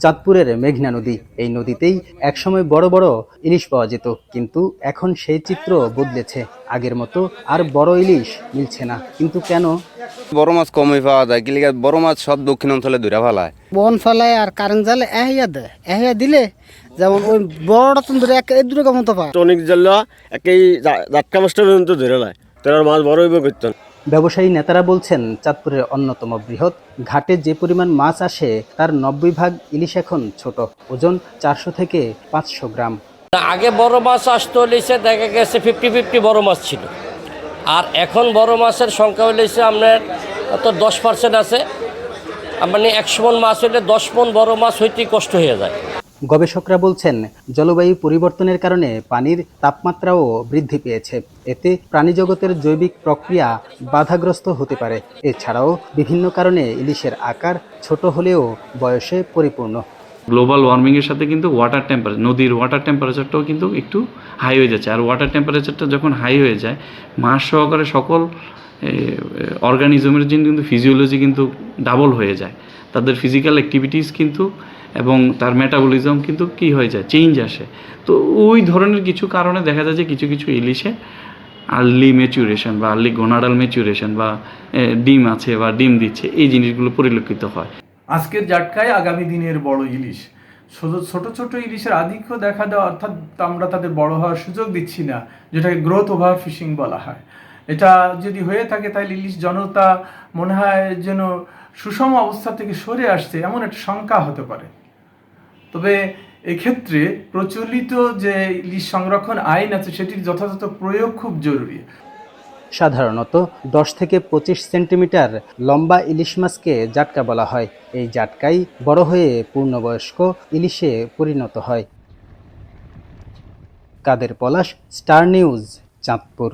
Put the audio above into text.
চাঁদপুরের মেঘনা নদী, এই নদীতেই একসময় বড় বড় ইলিশ পাওয়া যেত, কিন্তু এখন সেই চিত্র বদলেছে। আগের মতো আর বড় ইলিশ মিলছে না, কিন্তু কেন? বড় মাছ কমই পাওয়া যায়, কি লিগা বড় মাছ সব দক্ষিণ অঞ্চলে ধরে ফেলায়। বন ফেলায় আর কারেন্ট জালে এহিয়া দিলে যেমন ওই বড়টা তো ধরে এক দুটো মতো পায়। টনিক জ্বালা একই জাটকা মাছটা পর্যন্ত ধরে নেয়, তার মাছ বড় হইব করতেন। ব্যবসায়ী নেতারা বলছেন, চাঁদপুরের অন্যতম বৃহৎ ঘাটে যে পরিমাণ মাছ আসে তার 90% ইলিশ এখন ছোট, ওজন 400 থেকে 500 গ্রাম। আগে বড় মাছ আসতো হইলেছে দেখা গেছে 50-50 বড় মাছ ছিল, আর এখন বড় মাছের সংখ্যা হইলেছে আপনার তো 10% আছে। মানে 100 মণ মাছ হইলে 10 মণ বড় মাছ হইতেই কষ্ট হয়ে যায়। গবেষকরা বলছেন, জলবায়ু পরিবর্তনের কারণে পানির তাপমাত্রাও বৃদ্ধি পেয়েছে, এতে প্রাণীজগতের জৈবিক প্রক্রিয়া বাধাগ্রস্ত হতে পারে। এছাড়াও বিভিন্ন কারণে ইলিশের আকার ছোট হলেও বয়সে পরিপূর্ণ। গ্লোবাল ওয়ার্মিংয়ের সাথে কিন্তু ওয়াটার টেম্পারেচার, নদীর ওয়াটার টেম্পারেচারটাও কিন্তু একটু হাই হয়ে যাচ্ছে। আর ওয়াটার টেম্পারেচারটা যখন হাই হয়ে যায়, মাছ সহকারে সকল অর্গানিজমের জন্য কিন্তু ফিজিওলজি কিন্তু ডাবল হয়ে যায়, তাদের ফিজিক্যাল অ্যাক্টিভিটিস কিন্তু এবং তার মেটাবলিজম কিন্তু কী হয়ে যায়, চেঞ্জ আসে। তো ওই ধরনের কিছু কারণে দেখা যায় যে কিছু কিছু ইলিশে আর্লি ম্যাচুরেশন বা আর্লি গোনাডাল ম্যাচুরেশন বা ডিম আছে বা ডিম দিচ্ছে, এই জিনিসগুলো পরিলক্ষিত হয়। আজকের জাটকায় আগামী দিনের বড় ইলিশ। ছোট ছোট ইলিশের আধিক্য দেখা দেওয়া, অর্থাৎ আমরা তাদের বড় হওয়ার সুযোগ দিচ্ছি না, যেটাকে গ্রোথ ওভার ফিশিং বলা হয়। এটা যদি হয়ে থাকে তাহলে ইলিশ জনতা মনে হয় যেন সুষম অবস্থা থেকে সরে আসছে, এমন একটা শঙ্কা হতে পারে। তবে এক্ষেত্রে প্রচলিত যে ইলিশ সংরক্ষণ আইন আছে সেটির যথাযথ প্রয়োগ খুব জরুরি। সাধারণত 10 থেকে 25 সেন্টিমিটার লম্বা ইলিশ মাছকে জাটকা বলা হয়। এই জাটকাই বড় হয়ে পূর্ণবয়স্ক ইলিশে পরিণত হয়। কাদের পলাশ, স্টার নিউজ, চাঁদপুর।